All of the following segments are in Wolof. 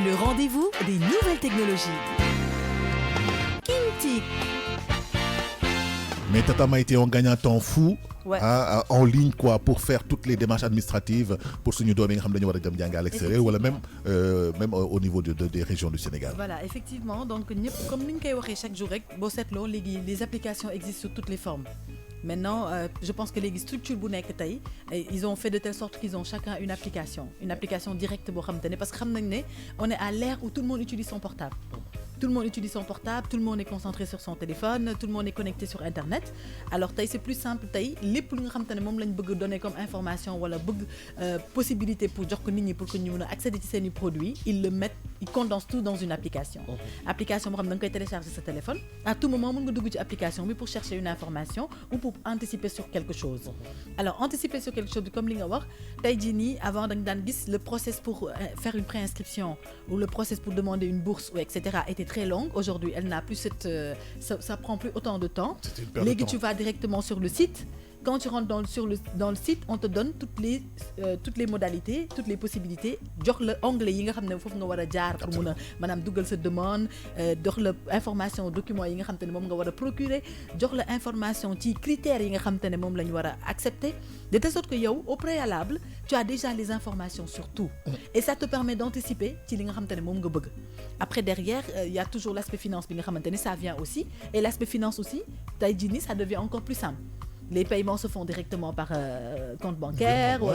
Le rendez-vous des nouvelles technologies. Kintic. Mais Tata Maïté, on gagne un temps fou Ouais. en ligne quoi, pour faire toutes les démarches administratives pour suñu doom yi nga xam dañu war a dem jàng à l'extérieur wala même au niveau des régions du Sénégal. Voilà, effectivement. Donc, comme nous l'avons dit chaque jour, les applications existent sous toutes les formes. Maintenant, je pense que les structures ils ont fait de telle sorte qu'ils ont chacun une application directe parce qu'on est à l'ère où tout le monde utilise son portable. Tout le monde utilise son portable, tout le monde est concentré sur son téléphone, tout le monde est connecté sur Internet. Alors, c'est plus simple. Les plus que donner comme information ou possibilité pour que nous accéder à ces produits, ils condensent tout dans une application. Application, vous pouvez télécharger ce téléphone. À tout moment, vous pouvez utiliser l'application pour chercher une information ou pour anticiper sur quelque chose. Alors, anticiper sur quelque chose, comme l'Ingawar, avant le process pour faire une préinscription ou le process pour demander une bourse, etc., était très longue. Aujourd'hui, elle n'a plus ça prend plus autant de temps. Légui, tu vas directement sur le site. Quand tu rentres dans le site, on te donne toutes les modalités, toutes les possibilités. Jox la onglet yi nga xamné fofu nga wara jaar pour mëna manam duggal sa demande, jox la information document yi nga xamné mom nga wara procurer, jox la information ci critères yi nga xamné mom lañ wara accepter. De telle sorte que yow au préalable, tu as déjà les informations sur tout. Et ça te permet d'anticiper ci li nga xamné mom nga bëgg. Après derrière, il y a toujours l'aspect finance bi nga xamné ça vient aussi et l'aspect finance aussi, tay jini ça devient encore plus simple. Les paiements se font directement par compte bancaire ou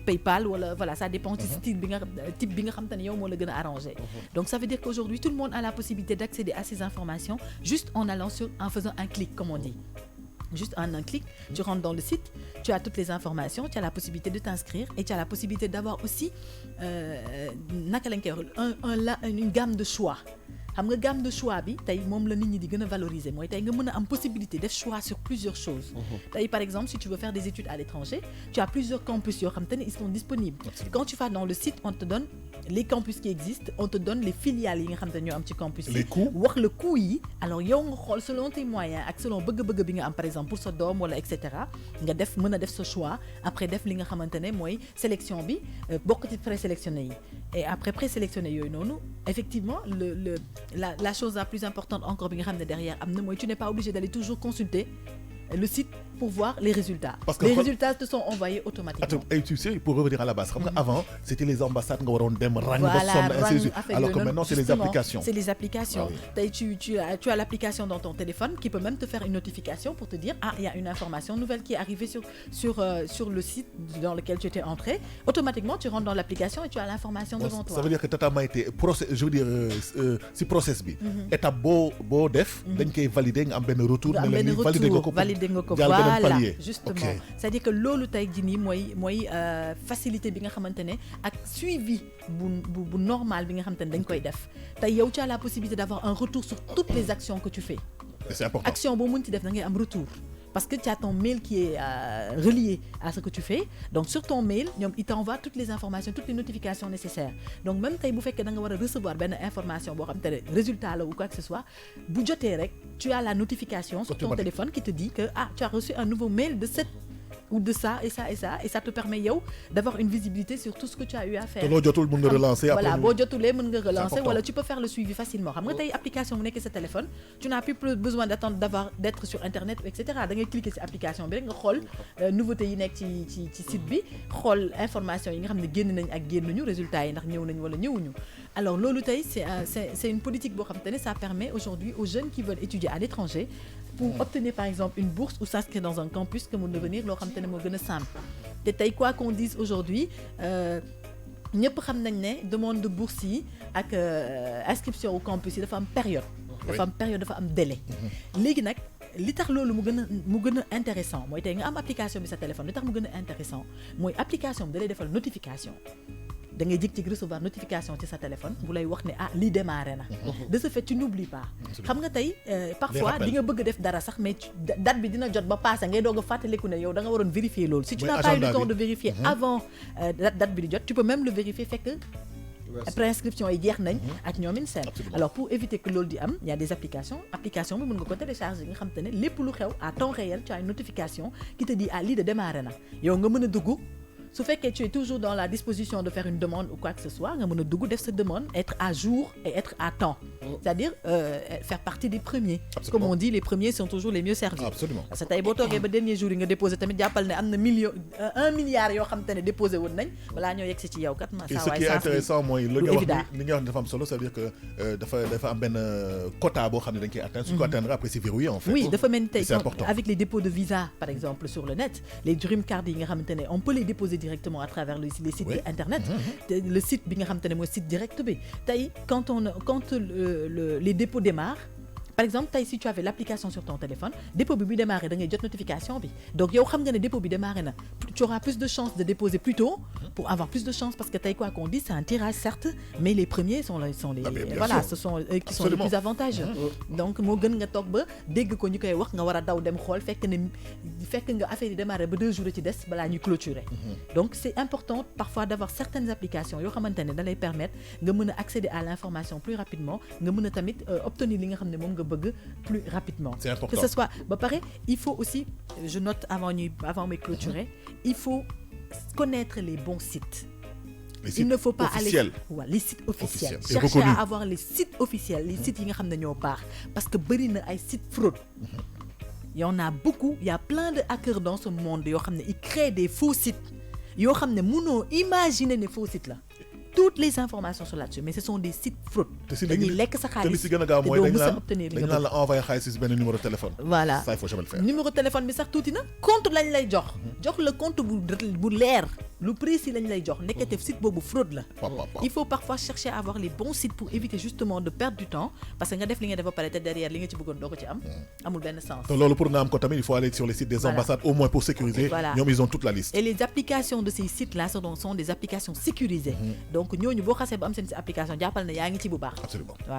PayPal voilà, ça dépend du type bi nga xam tane yow mo la gëna arrangé. Donc ça veut dire qu'aujourd'hui tout le monde a la possibilité d'accéder à ces informations juste en faisant un clic comme on dit. Juste en un clic, tu rentres dans le site, tu as toutes les informations, tu as la possibilité de t'inscrire et tu as la possibilité d'avoir aussi une gamme de choix. Xam nga gamme de choix bi tay mom la nit ñi di gëna valoriser moy tay nga mëna am possibilité de choix sur plusieurs choses. Tay par exemple si tu veux faire des études à l'étranger, tu as plusieurs campus yo xam tane ils sont disponibles. Quand tu vas dans le site, on te donne les campus qui existent, on te donne les filiales yi nga xam tane ñoo am ci campus. Les coûts wax le coût yi. Alors yow nga xol selon tes moyens ak selon bëgg-bëgg bi nga am par exemple pour sa doom wala etc. nga def mëna def ce choix après def li nga xamantene moy sélection bi bokk ci présélectionné yi. Et après présélectionné yoy nonu, effectivement la chose la plus importante encore bi nga xam ne derrière am na mooy tu n'es pas obligé d'aller toujours consulter le site pour voir les résultats. Parce que les résultats te sont envoyés automatiquement. Et tu sais, pour revenir à la base, avant, c'était les ambassades qui ont des rangs, alors que maintenant, c'est les applications. C'est les applications. Ah oui. Tu as l'application dans ton téléphone qui peut même te faire une notification pour te dire il y a une information nouvelle qui est arrivée sur le site dans lequel tu étais entré. Automatiquement, tu rentres dans l'application et tu as l'information devant toi. Ça veut dire que Tata Maïté, je veux dire, si process bi, étape beau def, dañ koy valider nga am ben retour, valider nga ko. Voilà, justement. C'est-à-dire que lolu tay jini moy facilité bi nga xamantene ak suivi bu normal bi nga xamantene dañ koy def. Tay yow tu as la possibilité d'avoir un retour sur toutes les actions que tu fais. C'est important. Action bo munti def da ngay am retour. Parce que tu as ton mail qui est relié à ce que tu fais. Donc sur ton mail, il t'envoie toutes les informations, toutes les notifications nécessaires. Donc même si tu veux recevoir une information, résultat ou quoi que ce soit, tu as la notification sur ton téléphone qui te dit que tu as reçu un nouveau mail de cette ou de ça et ça et ça, et ça te permet d'avoir une visibilité sur tout ce que tu as eu à faire. Voilà, voilà, tu peux faire le suivi facilement. Quand tu as une application sur ce téléphone, tu n'as plus besoin d'attendre d'être sur internet, etc. Tu peux cliquer sur l'application, tu vois les nouveautés qui sont sur le site, tu vois les informations qui sont les résultats. Alors, c'est une politique qui ça permet aujourd'hui aux jeunes qui veulent étudier à l'étranger pour obtenir par exemple une bourse ou s'inscrire dans un campus que devenir leur simple. Et quoi qu'on dise aujourd'hui, ñëpp xam nañ ne demande de bourse yi ak inscription au campus yi dafa am période. dafa am période, dafa am délai. Léegi nag li tax loolu mu gën a intéressant mooy tey nga am application bi sa téléphone li tax mu gën a intéressant mooy application bi da lay defal notification. Da ngay jékki-jékki recevoir notification ci sa téléphone bu lay wax ne lii démarré na. De ce fait tu n'oublies pas. Xam nga tey parfois di nga bëgg def dara sax mais date bi dina jot ba passé ngay doog a fàttaliku ne yow da nga waroon vérifier loolu. Si tu n'as pas eu le temps de vérifier avant date bi di jot, tu peux même le vérifier fekk préinscription yi jeex nañ ak ñoomin seen. Alors pour éviter que loolu di am, il y a des application bi mën nga ko télécharger nga xam te ne lépp lu xew à temps réel tu as une notification qui te dit lii de démarré na yow nga mën a dugg su fekkee tu es toujours dans la disposition de faire une demande ou quoi que ce soit nga mën a dugg def sa demande être à jour et être à temps c'est-à-dire faire partie des premiers. Absolument. Comme on dit les premiers sont toujours les mieux servis. Absolument. Parce que tey boo toogee ba dernier jour yi nga déposé tamit jàppal ne am na million 1 milliard yoo xam te ne déposé woon nañ balaa ñoo yegg si ci yow kat ma Et saa ce waay qui est sens intéressant mooy li nga wax évident. li nga wax ne dafa am solo ça veut dire que dafa am benn quota boo xam ne dañ koy atteindre su ko atteindre après c'est verrouillé en fait. Oui, dafa mel ni tey Et c'est important. avec les dépôts de visa par exemple sur le net les dream cards yi nga xamante ne on peut les déposer directement à travers les sites Oui. internet le site bi nga xamante ne mooy site direct bi tey quand les dépôts démarrent par exemple tey si tu avais l'application sur ton téléphone dépôt bi démarré da ngay jot notification bi donc yow xam nga ne dépôt bi démarré na tu auras plus de chances de déposer plus tôt pour avoir plus de chances parce que tey quoi qu'on dit c'est un tirage certes mais les premiers sont les Ah, bien voilà sûr. ce sont eux qui sont Absolument. les plus avantageux donc moo gën nga toog ba dégg ko ñu koy wax nga war a daw dem xool fekk nga affaire yi démarré ba 2 jours ci des balaa ñuy clôturer donc c'est important parfois d'avoir certaines applications yoo xamante ne da lay permettre nga mën a accéder à l'information plus rapidement nga mën a tamit obtenir li nga xam ne moom nga bëgg plus rapidement. C'est important. Que ce soit ba pare il faut aussi je note avant mes clôturer il faut connaître les bons sites. Les sites Il ne faut pas officiels. aller les sites officiels. Et Chercher reconnus. à avoir les sites officiels les sites yi nga xam ne ñoo baax parce que bëri na ay sites fraude. Il y en a beaucoup il y a plein de hackers dans ce monde yoo xam ne ils créent des faux sites yoo xam ne mënoo imaginer ne faux sites la. Toutes les informations sont là-dessus mais ce sont des sites fraude. te si dañuy lekk sa te xaalis li si gën a gaaw mooy doo dañ mës a naan obtenir li dañ nga naan bëgg. la envoyé xaalis si benn numéro de téléphone. Voilà Ça il faut jamais le faire. numéro téléphone bi sax tuuti na compte lañ lay jox la compte bu leer lu précis lañ lay jox nekkate site boobu fraude la. Il faut parfois chercher à avoir les bons sites pour éviter justement de perdre du temps parce que nga def li nga def ba pare te derrière li nga ci bëggoon doo ko ci am amul benn sens. te loolu pour nga am ko tamit il faut aller sur les sites des Voilà. ambassades au moins pour sécuriser. Voilà. ñoom ils ont toute la liste. Et les applications de ces sites-là sont des applications sécurisées. Donc ñooñu boo xasee ba am seen application jàppal na yaa ngi ci bu baax. Absolument. Voilà.